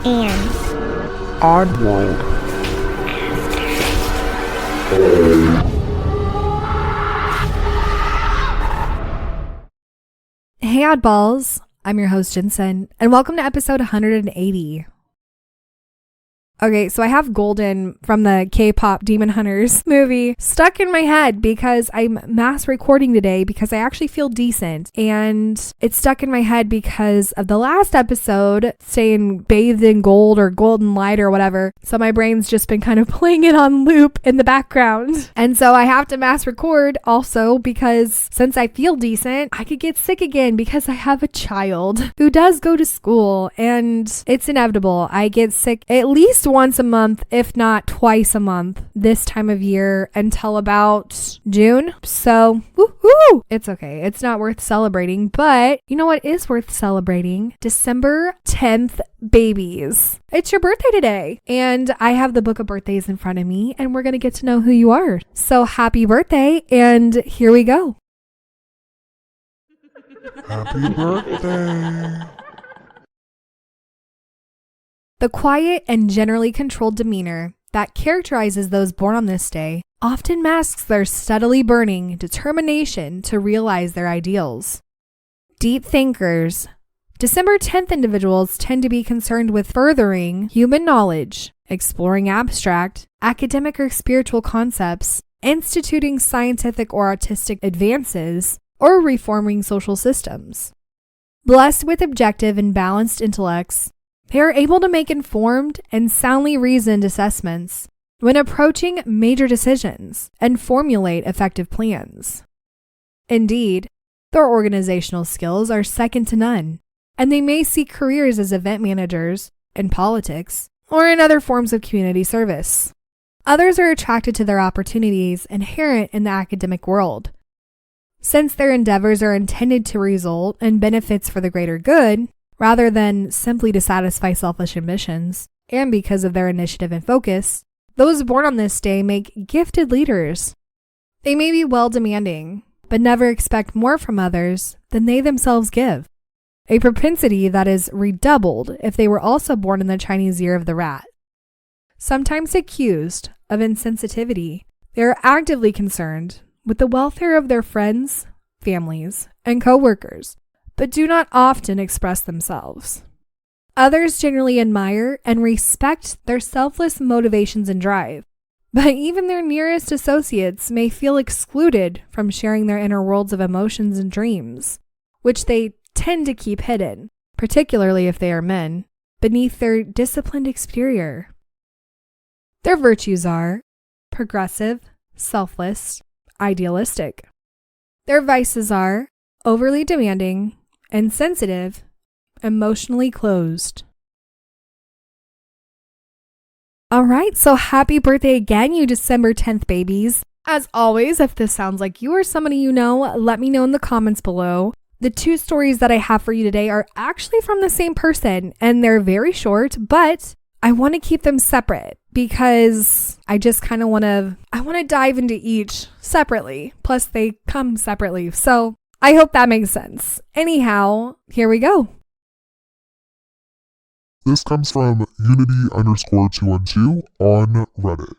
and Oddworld. Hey oddballs, I'm your host Jensen, and welcome to episode 180. Okay, so I have Golden from the K-pop Demon Hunters movie stuck in my head because I'm mass recording today because I actually feel decent. And it's stuck in my head because of the last episode saying bathed in gold or golden light or whatever. So my brain's just been kind of playing it on loop in the background. And so I have to mass record also because since I feel decent, I could get sick again because I have a child who does go to school and it's inevitable. I get sick at least once a month, if not twice a month this time of year until about June. So, woohoo! It's okay. It's not worth celebrating, but you know what is worth celebrating? December 10th babies. It's your birthday today. And I have the book of birthdays in front of me and we're going to get to know who you are. So happy birthday. And here we go. Happy birthday. The quiet and generally controlled demeanor that characterizes those born on this day often masks their steadily burning determination to realize their ideals. Deep thinkers, December 10th individuals tend to be concerned with furthering human knowledge, exploring abstract, academic or spiritual concepts, instituting scientific or artistic advances, or reforming social systems. Blessed with objective and balanced intellects, they are able to make informed and soundly reasoned assessments when approaching major decisions and formulate effective plans. Indeed, their organizational skills are second to none, and they may seek careers as event managers, in politics, or in other forms of community service. Others are attracted to their opportunities inherent in the academic world. Since their endeavors are intended to result in benefits for the greater good, rather than simply to satisfy selfish ambitions, and because of their initiative and focus, those born on this day make gifted leaders. They may be well demanding, but never expect more from others than they themselves give, a propensity that is redoubled if they were also born in the Chinese year of the rat. Sometimes accused of insensitivity, they are actively concerned with the welfare of their friends, families, and co-workers, but do not often express themselves. Others generally admire and respect their selfless motivations and drive, but even their nearest associates may feel excluded from sharing their inner worlds of emotions and dreams, which they tend to keep hidden, particularly if they are men, beneath their disciplined exterior. Their virtues are progressive, selfless, idealistic. Their vices are overly demanding, insensitive, emotionally closed. All right, so happy birthday again, you December 10th babies. As always, if this sounds like you or somebody you know, let me know in the comments below. The two stories that I have for you today are actually from the same person, and they're very short, but I want to keep them separate because I just kind of want to dive into each separately. Plus, they come separately, so I hope that makes sense. Anyhow, here we go. This comes from Unity_212 on Reddit.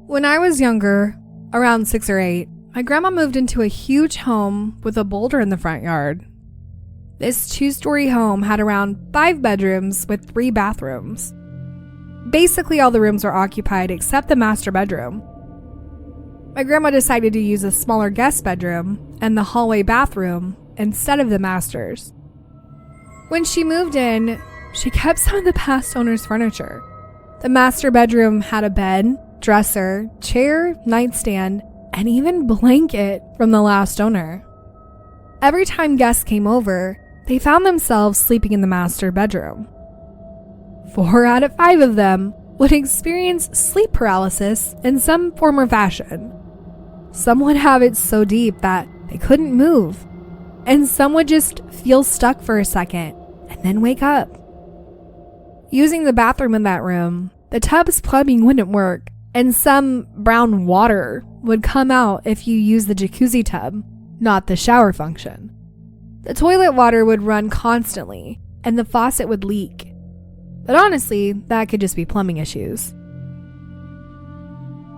When I was younger, around 6 or 8, my grandma moved into a huge home with a boulder in the front yard. This 2-story home had around 5 bedrooms with 3 bathrooms. Basically, all the rooms were occupied except the master bedroom. My grandma decided to use a smaller guest bedroom and the hallway bathroom instead of the master's. When she moved in, she kept some of the past owner's furniture. The master bedroom had a bed, dresser, chair, nightstand, and even blanket from the last owner. Every time guests came over, they found themselves sleeping in the master bedroom. 4 out of 5 of them would experience sleep paralysis in some form or fashion. Some would have it so deep that they couldn't move, and some would just feel stuck for a second and then wake up. Using the bathroom in that room, the tub's plumbing wouldn't work, and some brown water would come out if you use the jacuzzi tub, not the shower function. The toilet water would run constantly, and the faucet would leak. But honestly, that could just be plumbing issues.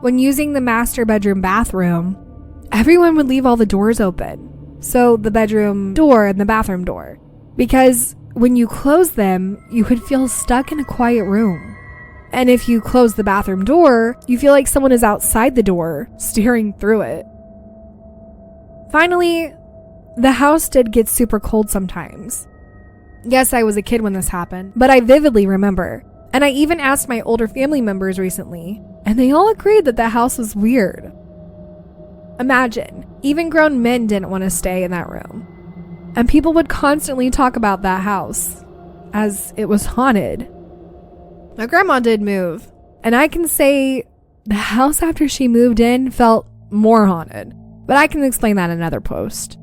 When using the master bedroom bathroom, everyone would leave all the doors open. So the bedroom door and the bathroom door. Because when you close them, you could feel stuck in a quiet room. And if you close the bathroom door, you feel like someone is outside the door, staring through it. Finally, the house did get super cold sometimes. Yes, I was a kid when this happened, but I vividly remember. And I even asked my older family members recently, and they all agreed that the house was weird. Imagine, even grown men didn't want to stay in that room. And people would constantly talk about that house, as it was haunted. My grandma did move, and I can say the house after she moved in felt more haunted, but I can explain that in another post.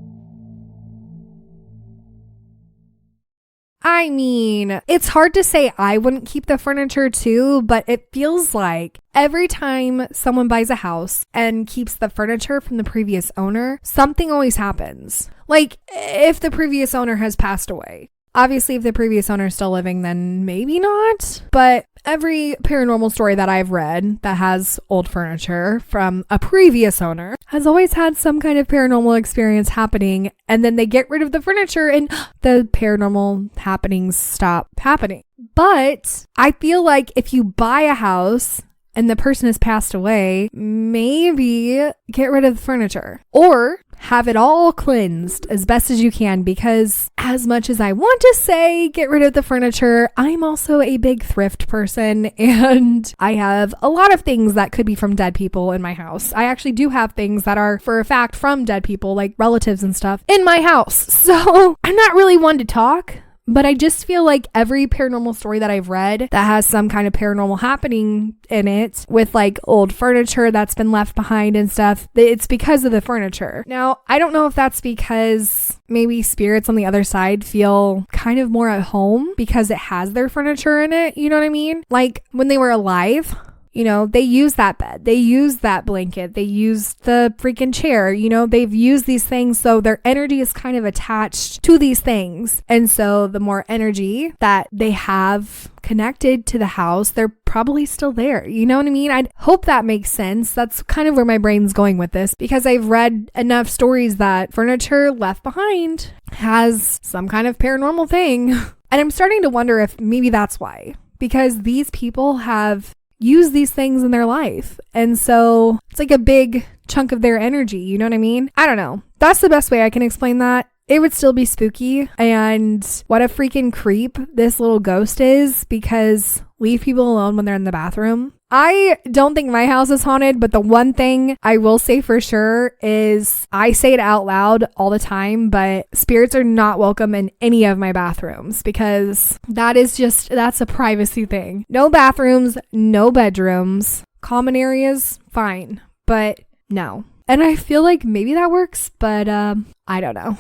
I mean, it's hard to say I wouldn't keep the furniture too, but it feels like every time someone buys a house and keeps the furniture from the previous owner, something always happens. Like, if the previous owner has passed away. Obviously, if the previous owner is still living, then maybe not. But every paranormal story that I've read that has old furniture from a previous owner has always had some kind of paranormal experience happening. And then they get rid of the furniture and the paranormal happenings stop happening. But I feel like if you buy a house and the person has passed away, maybe get rid of the furniture. Or have it all cleansed as best as you can, because as much as I want to say get rid of the furniture, I'm also a big thrift person and I have a lot of things that could be from dead people in my house. I actually do have things that are for a fact from dead people, like relatives and stuff, in my house. So I'm not really one to talk. But I just feel like every paranormal story that I've read that has some kind of paranormal happening in it with like old furniture that's been left behind and stuff, it's because of the furniture. Now, I don't know if that's because maybe spirits on the other side feel kind of more at home because it has their furniture in it. You know what I mean? Like when they were alive, you know, they used that bed, they used that blanket, they used the freaking chair, you know, they've used these things. So their energy is kind of attached to these things. And so the more energy that they have connected to the house, they're probably still there. You know what I mean? I hope that makes sense. That's kind of where my brain's going with this, because I've read enough stories that furniture left behind has some kind of paranormal thing. And I'm starting to wonder if maybe that's why, because these people have use these things in their life. And so it's like a big chunk of their energy. You know what I mean? I don't know. That's the best way I can explain that. It would still be spooky. And what a freaking creep this little ghost is, because leave people alone when they're in the bathroom. I don't think my house is haunted, but the one thing I will say for sure is I say it out loud all the time, but spirits are not welcome in any of my bathrooms, because that's a privacy thing. No bathrooms, no bedrooms, common areas, fine, but no. And I feel like maybe that works, but I don't know.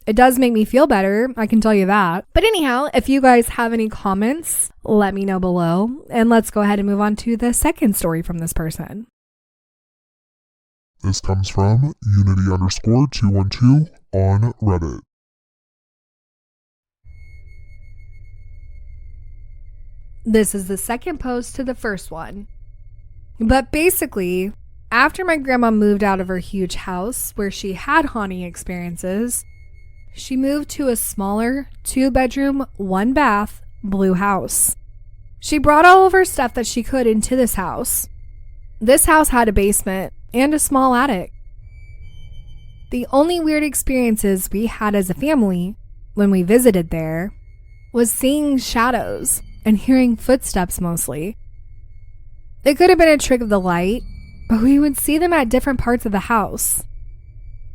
It does make me feel better, I can tell you that. But anyhow, if you guys have any comments, let me know below. And let's go ahead and move on to the second story from this person. This comes from Unity_212 on Reddit. This is the second post to the first one. But basically, after my grandma moved out of her huge house where she had haunting experiences, she moved to a smaller 2-bedroom, 1-bath, blue house. She brought all of her stuff that she could into this house. This house had a basement and a small attic. The only weird experiences we had as a family when we visited there was seeing shadows and hearing footsteps mostly. It could have been a trick of the light, but we would see them at different parts of the house.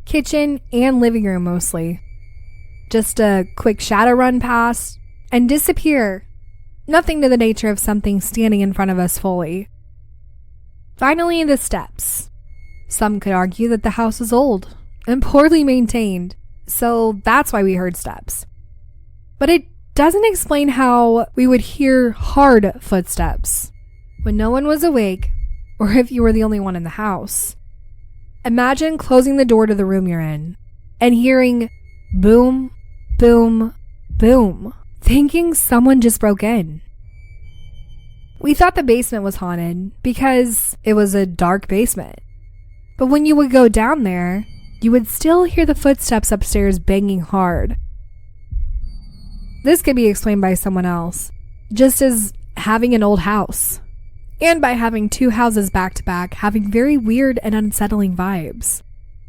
Kitchen and living room mostly. Just a quick shadow run past and disappear. Nothing to the nature of something standing in front of us fully. Finally, the steps. Some could argue that the house is old and poorly maintained, so that's why we heard steps. But it doesn't explain how we would hear hard footsteps when no one was awake, or if you were the only one in the house. Imagine closing the door to the room you're in and hearing boom, boom, boom, thinking someone just broke in. We thought the basement was haunted because it was a dark basement. But when you would go down there, you would still hear the footsteps upstairs banging hard. This could be explained by someone else, just as having an old house, and by having 2 houses back to back having very weird and unsettling vibes.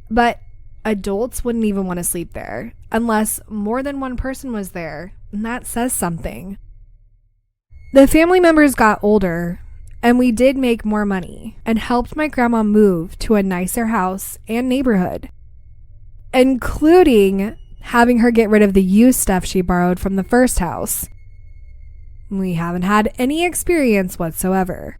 But adults wouldn't even want to sleep there unless more than one person was there, and that says something. The family members got older, and we did make more money and helped my grandma move to a nicer house and neighborhood, including having her get rid of the used stuff she borrowed from the first house. We haven't had any experience whatsoever.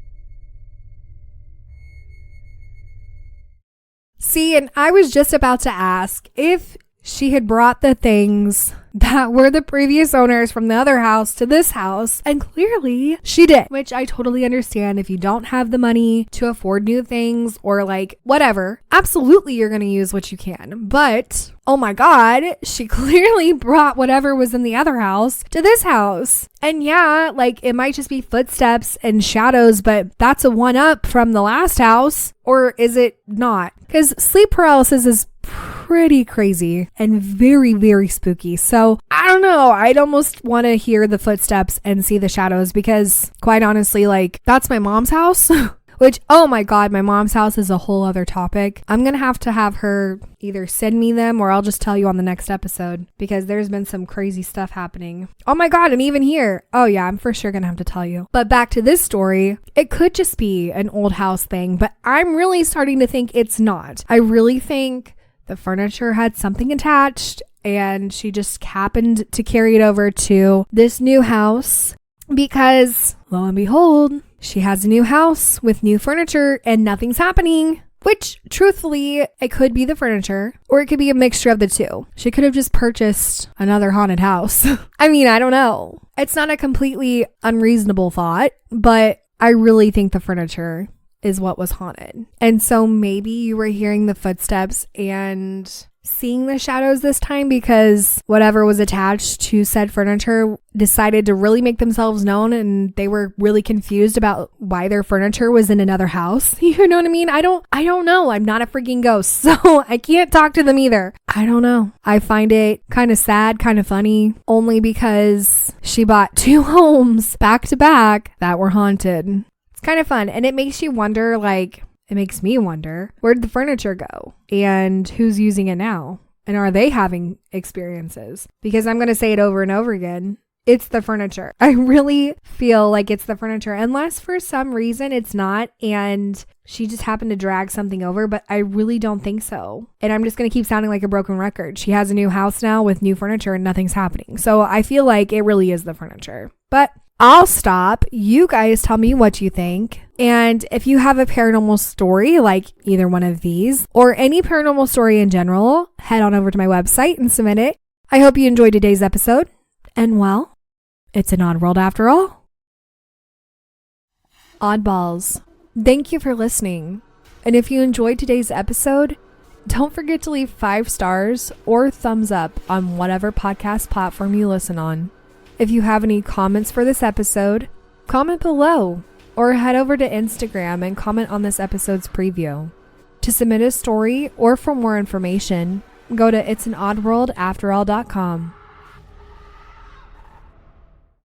See, and I was just about to ask if she had brought the things that were the previous owners from the other house to this house, and clearly she did, which I totally understand. If you don't have the money to afford new things or like whatever, absolutely you're going to use what you can. But oh my God, she clearly brought whatever was in the other house to this house. And yeah, like it might just be footsteps and shadows, but that's a 1-up from the last house. Or is it not? Because sleep paralysis is pretty crazy and very, very spooky. So I don't know. I'd almost want to hear the footsteps and see the shadows because quite honestly, like that's my mom's house. Which, oh my God, my mom's house is a whole other topic. I'm going to have her either send me them or I'll just tell you on the next episode because there's been some crazy stuff happening. Oh my God, and even here. Oh yeah, I'm for sure going to have to tell you. But back to this story, it could just be an old house thing, but I'm really starting to think it's not. I really think the furniture had something attached and she just happened to carry it over to this new house because, lo and behold, she has a new house with new furniture and nothing's happening. Which, truthfully, it could be the furniture or it could be a mixture of the two. She could have just purchased another haunted house. I mean, I don't know. It's not a completely unreasonable thought, but I really think the furniture is what was haunted. And so maybe you were hearing the footsteps and seeing the shadows this time because whatever was attached to said furniture decided to really make themselves known and they were really confused about why their furniture was in another house. You know what I mean? I don't know. I'm not a freaking ghost, so I can't talk to them either. I don't know. I find it kind of sad, kind of funny, only because she bought 2 homes back to back that were haunted. It's kind of fun, and it makes you wonder, like, it makes me wonder, where did the furniture go? And who's using it now? And are they having experiences? Because I'm going to say it over and over again. It's the furniture. I really feel like it's the furniture, unless for some reason it's not and she just happened to drag something over, but I really don't think so. And I'm just going to keep sounding like a broken record. She has a new house now with new furniture and nothing's happening. So I feel like it really is the furniture. But I'll stop. You guys tell me what you think. And if you have a paranormal story like either one of these or any paranormal story in general, head on over to my website and submit it. I hope you enjoyed today's episode. And well, it's an odd world after all. Oddballs, thank you for listening. And if you enjoyed today's episode, don't forget to leave 5 stars or thumbs up on whatever podcast platform you listen on. If you have any comments for this episode, comment below or head over to Instagram and comment on this episode's preview. To submit a story or for more information, go to itsanoddworldafterall.com.